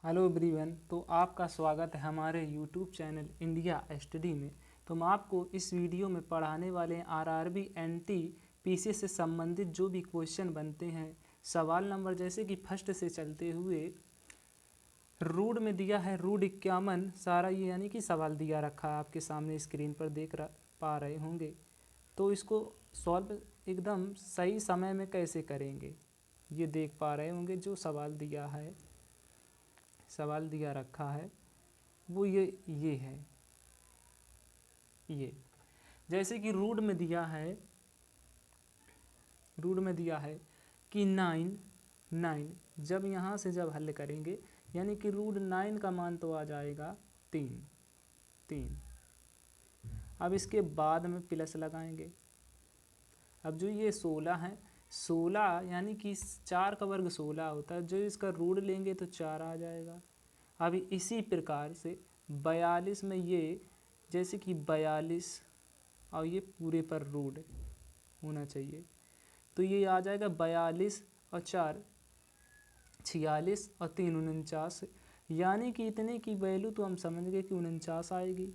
Hello everyone. तो आपका स्वागत है हमारे यूट्यूब चैनल इंडिया स्टडी में। तो हम आपको इस वीडियो में पढ़ाने वाले हैं आरआरबी एनटीपीसी से संबंधित जो भी क्वेश्चन बनते हैं। सवाल नंबर जैसे कि फर्स्ट से चलते हुए रूट में दिया है रूट 51 सारा ये यानी कि सवाल दिया रखा है आपके सामने स्क्रीन पर पा रहे होंगे। तो इसको सॉल्व एकदम सही समय में कैसे करेंगे ये देख पा रहे होंगे। जो सवाल दिया रखा है वो ये है। ये जैसे कि रूट में दिया है कि 9 जब यहाँ से जब हल करेंगे यानी कि रूट 9 का मान तो आ जाएगा 3। अब इसके बाद में प्लस लगाएंगे। अब जो ये 16 है, 16 यानी कि 4 का वर्ग 16 होता है। जो इसका रूट लेंगे तो 4 आ जाएगा। अब इसी प्रकार से 42 में ये जैसे कि 42 और ये पूरे पर रूट होना चाहिए तो ये आ जाएगा 42 और 4 46 और 3 49। यानी कि इतने की वैल्यू तो हम समझ गए कि 49 आएगी।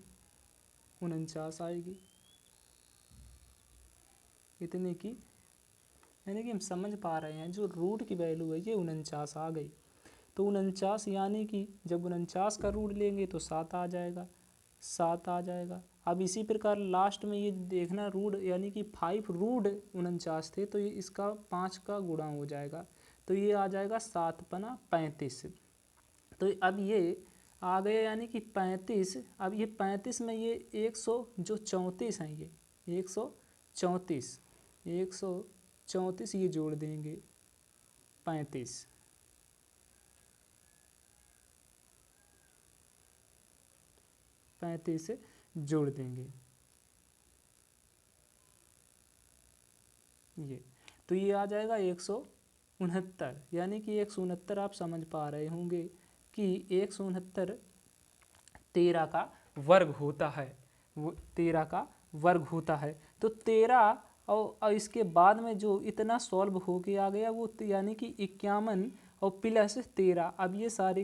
इतने की यानी कि हम समझ पा रहे हैं जो रूट की वैल्यू है ये 49 आ गई। तो 49 यानी कि जब 49 का रूट लेंगे तो 7 आ जाएगा। अब इसी प्रकार लास्ट में ये देखना रूट यानी कि 5 रूट 49 थे तो ये इसका 5 का गुणा हो जाएगा तो ये आ जाएगा 7 पना 35। तो अब ये आ गया यानी कि 35। अब ये 35 में ये 100 जो 34 हैं ये 134 ये जोड़ देंगे 35 जोड़ देंगे ये तो ये आ जाएगा 169। यानी कि 169 आप समझ पा रहे होंगे कि 169 13 का वर्ग होता है। वो 13 का वर्ग होता है। तो 13 और इसके बाद में जो इतना सॉल्व हो के आ गया वो यानी कि 51 और प्लस 13। अब ये सारे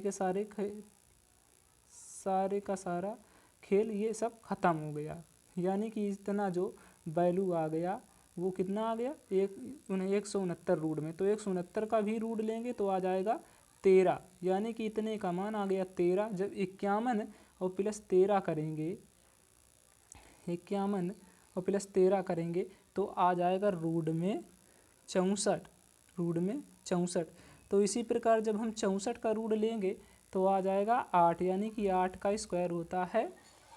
का सारा खेल ये सब ख़त्म हो गया। यानी कि इतना जो वैल्यू आ गया वो कितना आ गया 169 रूट में। तो 169 का भी रूट लेंगे तो आ जाएगा 13। यानी कि इतने का मान आ गया 13। जब 51 और प्लस 13 करेंगे 51 और प्लस 13 करेंगे तो आ जाएगा रूट में 64। तो इसी प्रकार जब हम 64 का रूट लेंगे तो आ जाएगा 8। यानी कि 8 का स्क्वायर होता है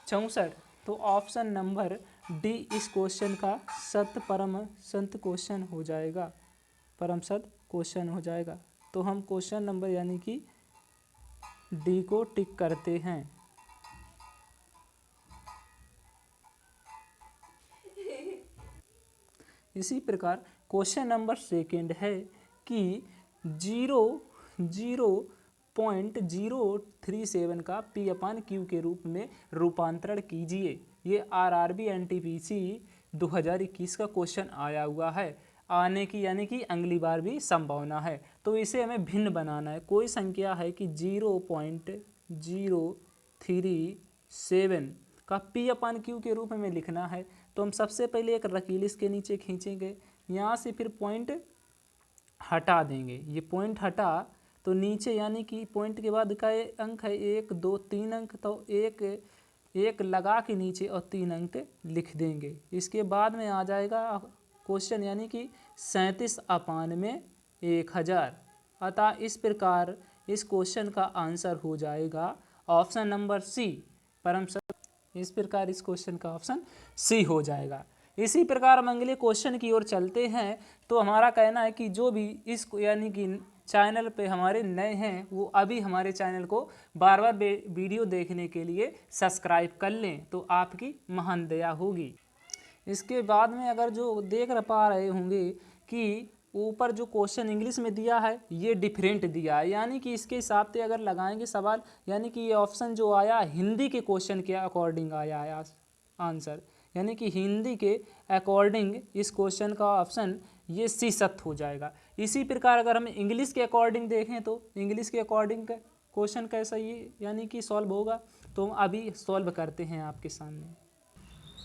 64। तो ऑप्शन नंबर डी इस क्वेश्चन का परम सत्य क्वेश्चन हो जाएगा। तो हम क्वेश्चन नंबर यानी कि डी को टिक करते हैं। इसी प्रकार क्वेश्चन नंबर सेकंड है कि 0.037 का P/Q के रूप में रूपांतरण कीजिए। ये आरआरबी एनटीपीसी 2021 का क्वेश्चन आया हुआ है। आने की यानी कि अगली बार भी संभावना है। तो इसे हमें भिन्न बनाना है। कोई संख्या है कि 0.037 का P/Q के रूप में लिखना है। तो हम सबसे पहले एक लकीर इसके नीचे खींचेंगे। यहाँ से फिर पॉइंट हटा देंगे। ये पॉइंट हटा तो नीचे यानी कि पॉइंट के बाद का अंक है 1 2 3 अंक। तो एक लगा के नीचे और 3 अंक लिख देंगे। इसके बाद में आ जाएगा क्वेश्चन यानी कि 37/1000। अतः इस प्रकार इस क्वेश्चन का आंसर हो जाएगा ऑप्शन नंबर सी परम सत्य। इस प्रकार इस क्वेश्चन का ऑप्शन सी हो जाएगा। इसी प्रकार हम अगले क्वेश्चन की ओर चलते हैं। तो हमारा कहना है कि जो भी इस यानी कि चैनल पे हमारे नए हैं वो अभी हमारे चैनल को बार बार वीडियो देखने के लिए सब्सक्राइब कर लें तो आपकी महान दया होगी। इसके बाद में अगर जो देख पा रहे होंगे कि ऊपर जो क्वेश्चन इंग्लिश में दिया है ये डिफरेंट दिया है। यानी कि इसके हिसाब से अगर लगाएंगे सवाल यानी कि ये ऑप्शन जो आया हिंदी के क्वेश्चन के अकॉर्डिंग आया है आंसर। यानी कि हिंदी के अकॉर्डिंग इस क्वेश्चन का ऑप्शन ये सी सत्य हो जाएगा। इसी प्रकार अगर हम इंग्लिश के अकॉर्डिंग देखें तो इंग्लिश के अकॉर्डिंग क्वेश्चन कैसा ये यानी कि सॉल्व होगा, तो हम अभी सॉल्व करते हैं आपके सामने।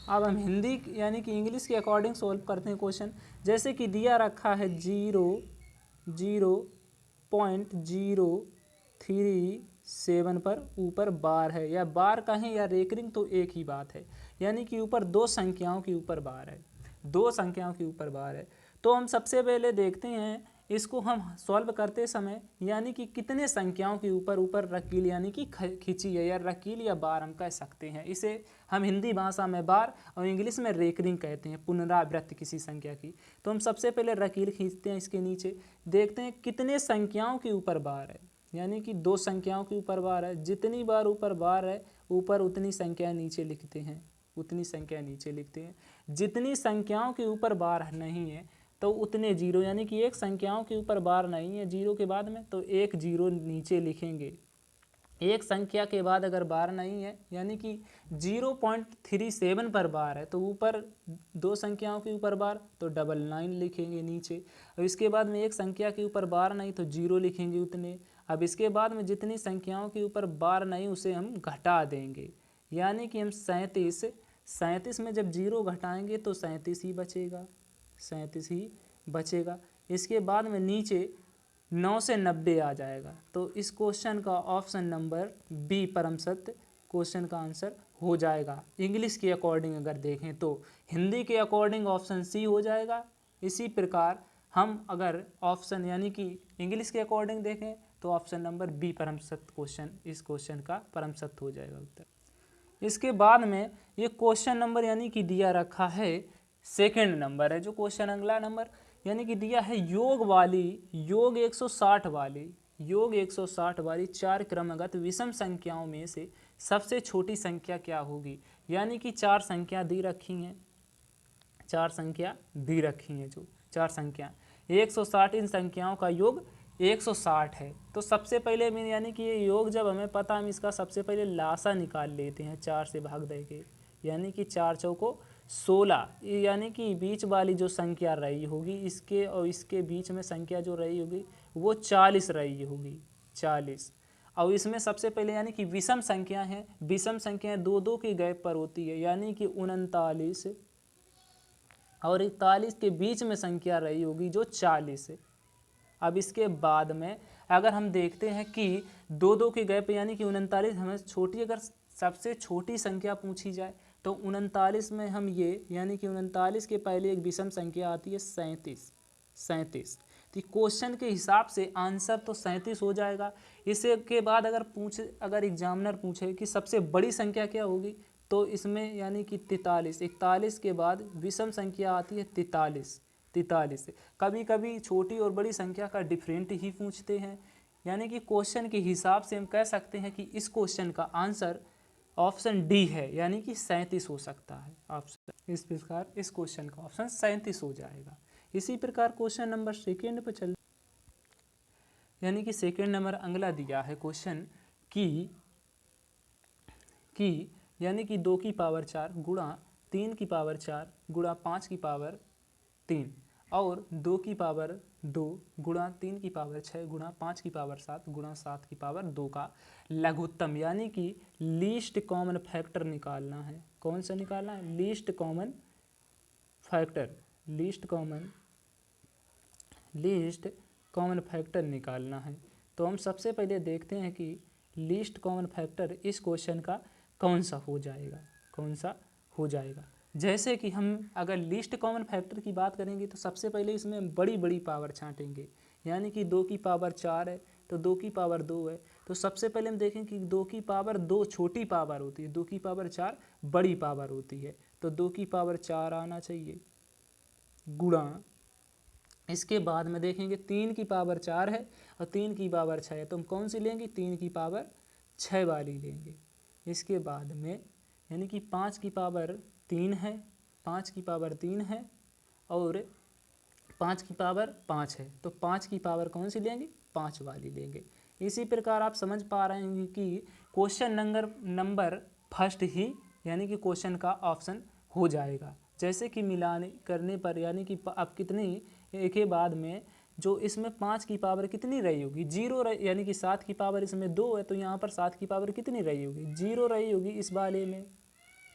अब हम हिंदी यानी कि इंग्लिश के अकॉर्डिंग सॉल्व करते हैं क्वेश्चन। जैसे कि दिया रखा है 0.037 पर ऊपर बार है, या बार कहें या रेकरिंग तो एक ही बात है, यानी कि ऊपर दो संख्याओं के ऊपर बार है, दो संख्याओं के ऊपर बार है। तो हम सबसे पहले देखते हैं इसको हम सॉल्व करते समय, यानी कि कितने संख्याओं के ऊपर ऊपर रकील यानी कि खिंची है, या रकील या बार हम कह सकते हैं। इसे हम हिंदी भाषा में बार और इंग्लिश में रेकरिंग कहते हैं, पुनरावृत्ति किसी संख्या की। तो हम सबसे पहले रकील खींचते हैं, इसके नीचे देखते हैं कितने संख्याओं के ऊपर बार है, यानी कि दो संख्याओं के ऊपर बार है। जितनी बार ऊपर बार है ऊपर उतनी संख्या नीचे लिखते हैं, उतनी संख्या नीचे लिखते हैं। जितनी संख्याओं के ऊपर बार नहीं है तो उतने जीरो, यानी कि एक संख्याओं के ऊपर बार नहीं है जीरो के बाद में, तो एक जीरो नीचे लिखेंगे। एक संख्या के बाद अगर बार नहीं है यानी कि 0.37 पर बार है तो ऊपर दो संख्याओं के ऊपर बार तो 99 लिखेंगे नीचे। अब इसके बाद में एक संख्या के ऊपर बार नहीं तो जीरो लिखेंगे उतने। अब इसके बाद में जितनी संख्याओं के ऊपर बार नहीं उसे हम घटा देंगे, यानी कि हम 37 में जब जीरो घटाएंगे तो 37 ही बचेगा, 37 ही बचेगा। इसके बाद में नीचे 9 से 90 आ जाएगा। तो इस क्वेश्चन का ऑप्शन नंबर बी परम सत्य क्वेश्चन का आंसर हो जाएगा। इंग्लिश के अकॉर्डिंग अगर देखें तो हिंदी के अकॉर्डिंग ऑप्शन सी हो जाएगा। इसी प्रकार हम अगर ऑप्शन यानी कि इंग्लिश के अकॉर्डिंग देखें तो ऑप्शन नंबर बी परम सत्य क्वेश्चन, इस क्वेश्चन का परम सत्य हो जाएगा उत्तर। इसके बाद में ये क्वेश्चन नंबर यानी कि दिया रखा है सेकेंड नंबर है, जो क्वेश्चन अगला नंबर यानी कि दिया है योग 160 वाली चार क्रमगत विषम संख्याओं में से सबसे छोटी संख्या क्या होगी। यानी कि चार संख्या दी रखी हैं, चार संख्या दी रखी हैं, जो चार संख्या 160, इन संख्याओं का योग 160 है। तो सबसे पहले में यानी कि ये योग जब हमें पता, हम इसका सबसे पहले लासा निकाल लेते हैं, 4 से भाग देंगे, यानी कि 4 चौको 16, यानी कि बीच वाली जो संख्या रही होगी इसके और इसके बीच में संख्या जो रही होगी वो 40 रही होगी, 40। और इसमें सबसे पहले यानी कि विषम संख्या है, विषम संख्या दो दो के गैप पर होती है, यानी कि 39 और 41 के बीच में संख्या रही होगी जो 40 है। अब इसके बाद में अगर हम देखते हैं कि दो दो के गैप यानी कि 39, हमें छोटी अगर सबसे छोटी संख्या पूछी जाए तो 39 में हम ये यानी कि 39 के पहले एक विषम संख्या आती है 37। तो क्वेश्चन के हिसाब से आंसर तो 37 हो जाएगा। इसके बाद अगर एग्जामिनर पूछे कि सबसे बड़ी संख्या क्या होगी तो इसमें यानी कि 41 के बाद विषम संख्या आती है 43। कभी कभी छोटी और बड़ी संख्या का डिफरेंट ही पूछते हैं, यानी कि क्वेश्चन के हिसाब से हम कह सकते हैं कि इस क्वेश्चन का आंसर ऑप्शन डी है, यानी कि 37 हो सकता है ऑप्शन। इस प्रकार इस क्वेश्चन का ऑप्शन 37 हो जाएगा। इसी प्रकार क्वेश्चन नंबर सेकेंड पर चल, यानी कि सेकेंड नंबर अगला दिया है क्वेश्चन की यानी कि 2 की पावर 4 गुणा 3 की पावर 4 गुणा 5 की पावर 3 और 2 की पावर 2 गुणा 3 की पावर 6 गुणा 5 की पावर 7 गुणा 7 की पावर 2 का लघुत्तम यानी कि लीस्ट कॉमन फैक्टर निकालना है। कौन सा निकालना है? Least common factor, least common factor निकालना है। तो हम सबसे पहले देखते हैं कि लीस्ट कॉमन फैक्टर इस क्वेश्चन का कौन सा हो जाएगा। जैसे कि हम अगर लीस्ट कॉमन फैक्टर की बात करेंगे तो सबसे पहले इसमें बड़ी बड़ी पावर छांटेंगे, यानी कि 2 की पावर 4 है तो 2 की पावर 2 है। तो सबसे पहले हम देखें कि 2 की पावर 2 छोटी पावर होती है, 2 की पावर 4 बड़ी पावर होती है, तो 2 की पावर 4 आना चाहिए गुणा। इसके बाद में देखेंगे 3 की पावर 4 है और 3 की पावर 6 है, तो हम कौन सी लेंगे? 3 की पावर 6 वाली लेंगे। इसके बाद में यानी कि 5 की पावर 3 है, 5 की पावर 3 है और 5 की पावर 5 है, तो 5 की पावर कौन सी लेंगे? 5 वाली लेंगे। इसी प्रकार आप समझ पा रहे हैं कि क्वेश्चन नंबर फर्स्ट ही यानी कि क्वेश्चन का ऑप्शन हो जाएगा। जैसे कि मिलाने करने पर यानी कि अब कितनी एक के बाद में जो इसमें 5 की पावर कितनी रही होगी, 0 यानी कि 7 की पावर इसमें 2 है, तो यहाँ पर 7 की पावर कितनी रही होगी, 0 रही होगी इस वाले में।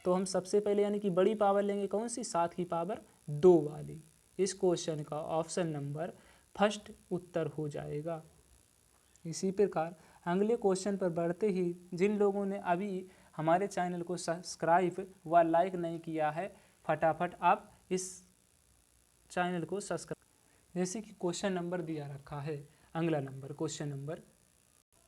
तो हम सबसे पहले यानी कि बड़ी पावर लेंगे कौन सी, 7 की पावर 2 वाली। इस क्वेश्चन का ऑप्शन नंबर फर्स्ट उत्तर हो जाएगा। इसी प्रकार अगले क्वेश्चन पर बढ़ते ही, जिन लोगों ने अभी हमारे चैनल को सब्सक्राइब व लाइक नहीं किया है, फटाफट आप इस चैनल को सब्सक्राइब। जैसे कि क्वेश्चन नंबर दिया रखा है, अगला नंबर क्वेश्चन नंबर,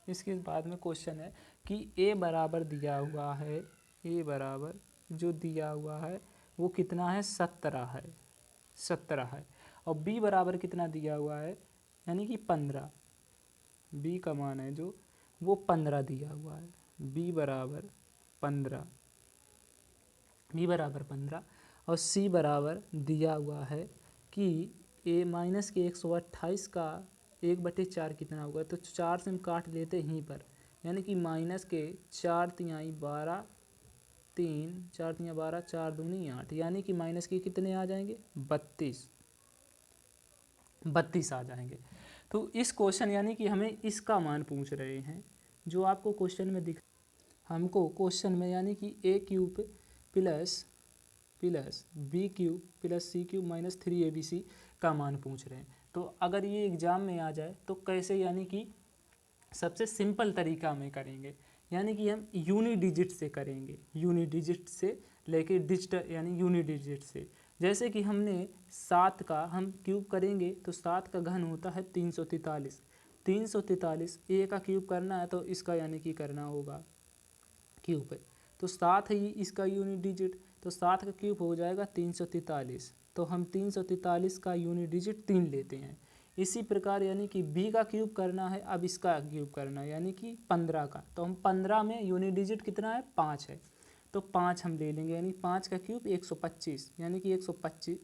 इसके बाद में क्वेश्चन है कि ए बराबर दिया हुआ है, ए बराबर जो दिया हुआ है वो कितना है, 17 है, 17 है। और बी बराबर कितना दिया हुआ है, यानी कि 15, बी का मान है जो वो 15 दिया हुआ है, बी बराबर 15, बी बराबर 15। और सी बराबर दिया हुआ है कि ए माइनस के 128 का 1/4 कितना होगा, तो 4 से हम काट लेते यहीं पर, यानी कि माइनस के 4 तिहाई 12, 3 4 तिहाई 12, 4 दूनी 8, यानी कि माइनस के कितने आ जाएंगे, 32 आ जाएंगे। तो इस क्वेश्चन यानी कि हमें इसका मान पूछ रहे हैं, जो आपको क्वेश्चन में दिख, हमको क्वेश्चन में यानी कि A cube plus B cube plus C cube minus 3abc का मान पूछ रहे हैं। तो अगर ये एग्ज़ाम में आ जाए तो कैसे, यानी कि सबसे सिंपल तरीका में करेंगे, यानी कि हम यूनि डिजिट से करेंगे, यूनि डिजिट से लेके डिजिटल यानी यूनि डिजिट से। जैसे कि हमने 7 का हम क्यूब करेंगे तो 7 का घन होता है 343, 343 ए का क्यूब करना है तो इसका यानी कि करना होगा क्यूब है, तो 7 ही इसका यूनिट डिजिट, तो 7 का क्यूब हो जाएगा 343, तो हम 343 का यूनिट डिजिट 3 लेते हैं। इसी प्रकार यानी कि बी का क्यूब करना है, अब इसका क्यूब करना है यानी कि 15 का, तो हम 15 में यूनिट डिजिट कितना है, 5 है, तो 5 हम ले लेंगे, यानी 5 का क्यूब 125, यानी कि 125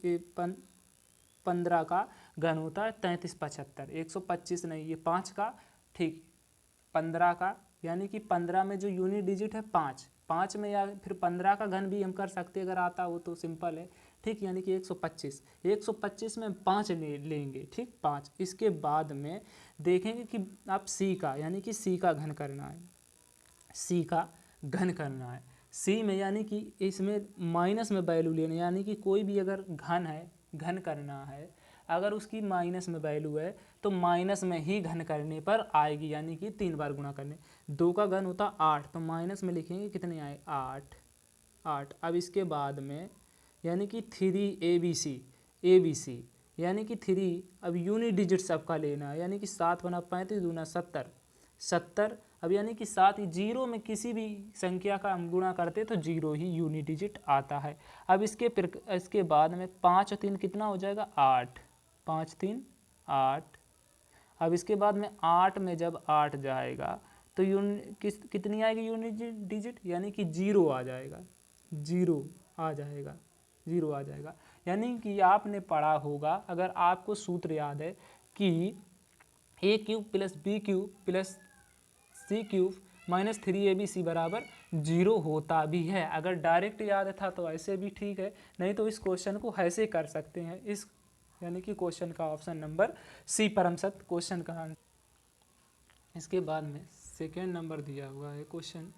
15 का घन होता है 3375, 125 नहीं, ये 5 का, ठीक, 15 का, यानी कि 15 में जो यूनिट डिजिट है 5, 5 में या फिर 15 का घन भी हम कर सकते हैं अगर आता हो तो, सिंपल है, ठीक, यानी कि 125, 125 में 5 लेंगे, ठीक, 5। इसके बाद में देखेंगे कि आप सी का यानी कि सी का घन करना है, सी का घन करना है, सी में यानी कि इसमें माइनस में वैल्यू लेना, यानी कि कोई भी अगर घन है, घन करना है, अगर उसकी माइनस में वैल्यू है तो माइनस में ही घन करने पर आएगी, यानी कि 3 बार गुणा करने, 2 का घन होता 8, तो माइनस में लिखेंगे कितने आए, 8। अब इसके बाद में यानी कि 3abc, यानी कि 3, अब यूनिट डिजिट सबका लेना है, यानी कि 7 बना 35 दूना 70, अब यानी कि 7 ही, जीरो में किसी भी संख्या का हम गुणा करते तो 0 ही यूनिट डिजिट आता है। अब इसके बाद में 5 और 3 कितना हो जाएगा, 8, 5 3 8। अब इसके बाद में 8 में जब 8 जाएगा तो कितनी आएगी यूनिट डिजिट, यानी कि 0 आ जाएगा, 0 आ जाएगा, 0 आ जाएगा। यानी कि आपने पढ़ा होगा, अगर आपको सूत्र याद है कि A cube plus B cube plus C cube minus 3abc बराबर 0 होता भी है। अगर डायरेक्ट याद था तो ऐसे भी ठीक है, नहीं तो इस क्वेश्चन को ऐसे कर सकते हैं, इस यानी कि क्वेश्चन का ऑप्शन नंबर सी परम सत्य क्वेश्चन का आंसर। इसके बाद में सेकेंड नंबर दिया हुआ है क्वेश्चन,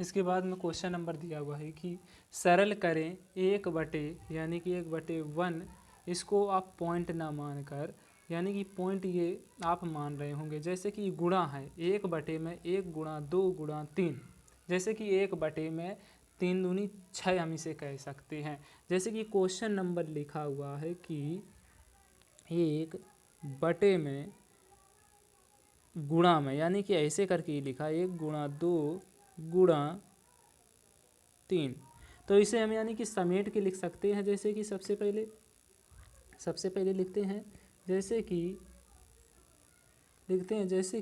इसके बाद में क्वेश्चन नंबर दिया हुआ है कि सरल करें 1/, यानी कि 1/1, इसको आप पॉइंट ना मानकर, यानी कि पॉइंट ये आप मान रहे होंगे, जैसे कि गुणा है 1/, में 1 गुणा 2 गुणा 3, जैसे कि 1/, में 3 दूनी 6 हम इसे कह सकते हैं। जैसे कि क्वेश्चन नंबर लिखा हुआ है कि 1/, में गुणा में, यानी कि ऐसे करके ही लिखा 1 गुणा 2 गुणा 3, तो इसे हम यानी कि समेट के लिख सकते हैं। जैसे कि सबसे पहले लिखते हैं, जैसे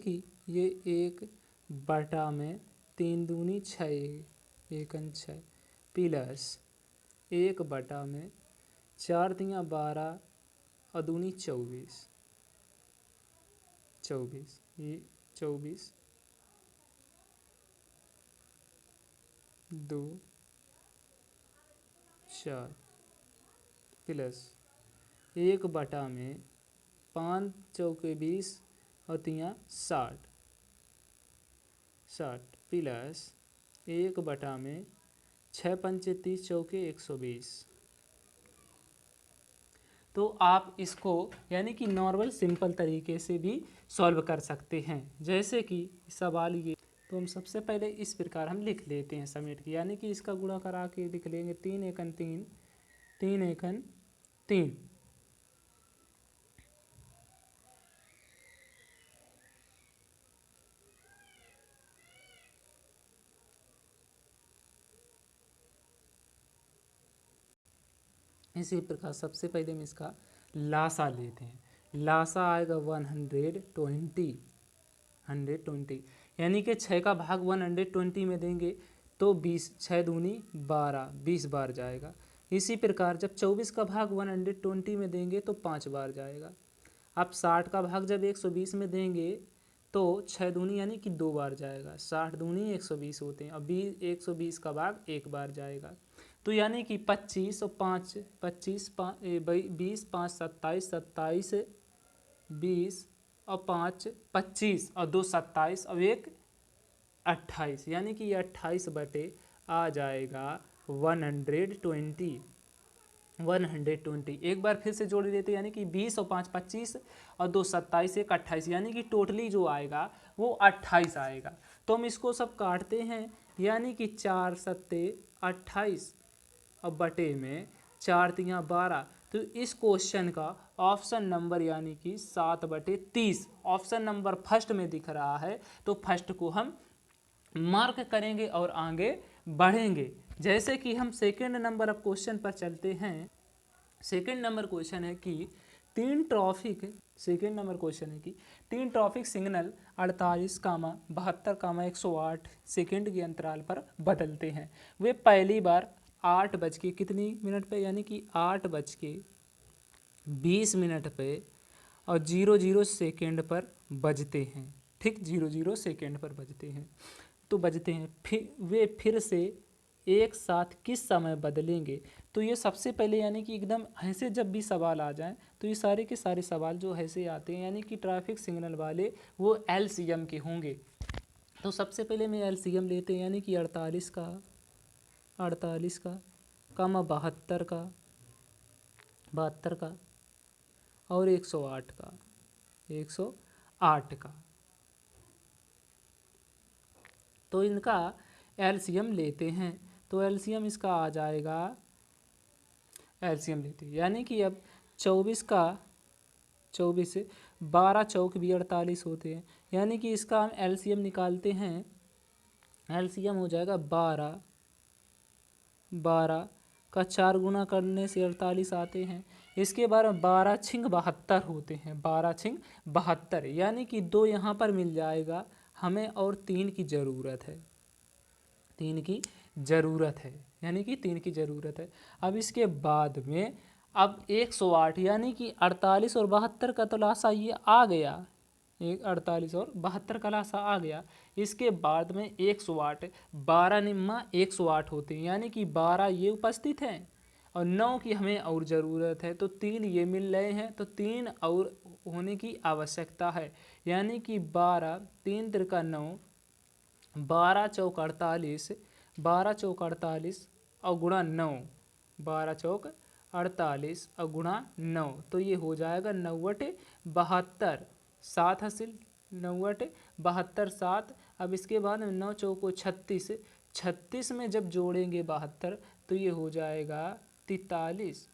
कि ये 1/, में 3 दूनी 6, 1 6 प्लस 1/, में 4 तिया 12 और दूनी 24, ये 24 2 4 प्लस 1/, में 5 चौके 20 और 3 60 60 प्लस 1/6 पंचे 30 चौके 120। तो आप इसको यानी कि नॉर्मल सिंपल तरीके से भी सॉल्व कर सकते हैं। जैसे कि सवाल ये, तो हम सबसे पहले इस प्रकार हम लिख लेते हैं समेट के, यानी कि इसका गुणा करा के लिख लेंगे 3 एकन 3 3 एकन 3। इसी प्रकार सबसे पहले हम इसका लासा लेते हैं। लासा आएगा 120 यानी कि 6 का भाग 120 में देंगे तो 20, 6 दूनी 12, 20 बार जाएगा। इसी प्रकार जब 24 का भाग 120 में देंगे तो 5 बार जाएगा। अब 60 का भाग जब 120 में देंगे तो 6 दूनी यानी कि 2 बार जाएगा। 60 दूनी 120 होते हैं। अब 120 का भाग 1 बार जाएगा। तो यानी कि 25 और 5 25 20 5 27 27 20 और 5 25 और 2 27 और 1 28, यानी कि ये 28 बटे आ जाएगा 120। एक बार फिर से जोड़ लेते यानी कि 20 और 5 25 और 2 27 1 28, यानी कि टोटली जो आएगा वो 28 आएगा। तो हम इसको सब काटते हैं, यानी कि 4 सत्ते 28 और बटे में 4 तियाँ 12। तो इस क्वेश्चन का ऑप्शन नंबर यानी कि 7/30 ऑप्शन नंबर फर्स्ट में दिख रहा है। तो फर्स्ट को हम मार्क करेंगे और आगे बढ़ेंगे। जैसे कि हम सेकंड नंबर ऑफ क्वेश्चन पर चलते हैं। सेकंड नंबर क्वेश्चन है कि तीन ट्रैफिक सिग्नल 48, 72, 108 सेकंड के अंतराल पर बदलते हैं। वे पहली बार 8 बज के कितनी मिनट पे, यानी कि 8 बज के 20 मिनट पे और 00 सेकेंड पर बजते हैं। ठीक, 00 सेकेंड पर बजते हैं। तो बजते हैं वे फिर से एक साथ किस समय बदलेंगे। तो ये सबसे पहले यानी कि एकदम ऐसे जब भी सवाल आ जाएं तो ये सारे के सारे सवाल जो ऐसे आते हैं यानी कि ट्रैफिक सिग्नल वाले वो LCM के होंगे। तो सबसे पहले मैं LCM लेते हैं, यानी कि 48 का कमा 72 का और 108 का। तो इनका LCM लेते हैं। तो LCM इसका आ जाएगा, LCM लेते हैं यानी कि अब 24 से 12 चौक भी 48 होते हैं, यानी कि इसका हम LCM निकालते हैं। LCM हो जाएगा 12 का 4 गुना करने से 48 आते हैं। इसके बाद 12 छिंग 72 होते हैं, 12 छिंग 72, यानी कि 2 यहाँ पर मिल जाएगा हमें और 3 की ज़रूरत है, यानी कि 3 की ज़रूरत है। अब इसके बाद में अब 108 यानी कि 48 और 72 का तो लासा ये आ गया, 48 और 72 का लासा आ गया। इसके बाद में 108, 12 निम्मा 108 होते हैं, यानी कि 12 ये उपस्थित हैं और 9 की हमें और ज़रूरत है। तो 3 ये मिल रहे हैं, तो 3 और होने की आवश्यकता है, यानी कि 12 3 त्रिका 9, 12 चौक 48, 12 चौक 48 और गुणा 9, 12 चौक 48 और गुणा 9, तो ये हो जाएगा 9/72, 7 हासिल 9/72 7। अब इसके बाद 9 चौको 36, 36 में जब जोड़ेंगे 72 तो ये हो जाएगा 43,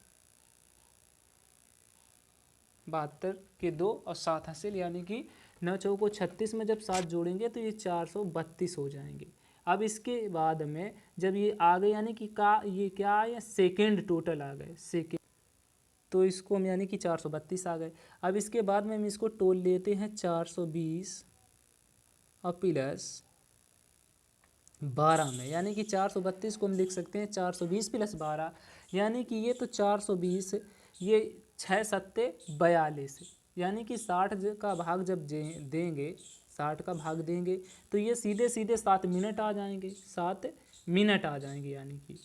72 के 2 और 7 हासिल, यानी कि 9 चौको 36 में जब 7 जोड़ेंगे तो ये 432 हो जाएंगे। अब इसके बाद में जब ये आ गए यानी कि ये क्या आया, सेकेंड टोटल आ गए सेकेंड, तो इसको हम यानी कि 432 आ गए। अब इसके बाद में हम इसको तोल लेते हैं 420 और प्लस 12 में, यानी कि 432 को हम लिख सकते हैं 420 प्लस 12, यानी कि ये तो 420, ये 6 सत्ते 42, यानी कि 60 का भाग जब देंगे 60 का भाग देंगे तो ये सीधे 7 मिनट आ जाएंगे, 7 मिनट आ जाएंगे, यानी कि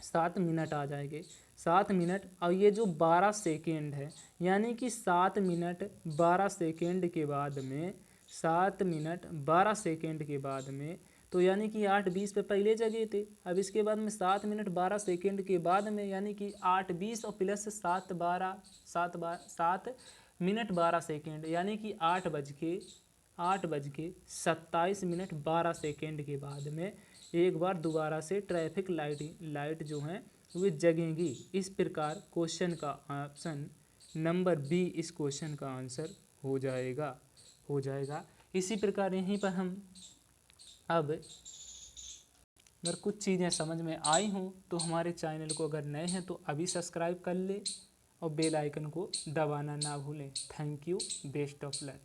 7 मिनट आ जाएंगे। 7 मिनट और ये जो 12 सेकेंड है, यानी कि 7 मिनट 12 सेकेंड के बाद में, 7 मिनट 12 सेकेंड के बाद में, तो यानी कि 8:20 पे पहले जगह थे। अब इसके बाद में 7 मिनट 12 सेकेंड के बाद में, यानी कि 8:20 और प्लस 7 मिनट 12 सेकेंड, यानी कि 8:27 12 सेकेंड के बाद में एक बार दोबारा से ट्रैफिक लाइट जो हैं वे जगेंगी। इस प्रकार क्वेश्चन का ऑप्शन नंबर बी इस क्वेश्चन का आंसर हो जाएगा। इसी प्रकार यहीं पर हम अब अगर कुछ चीज़ें समझ में आई हों तो हमारे चैनल को अगर नए हैं तो अभी सब्सक्राइब कर ले और बेल आइकन को दबाना ना भूलें। Thank you, best of luck.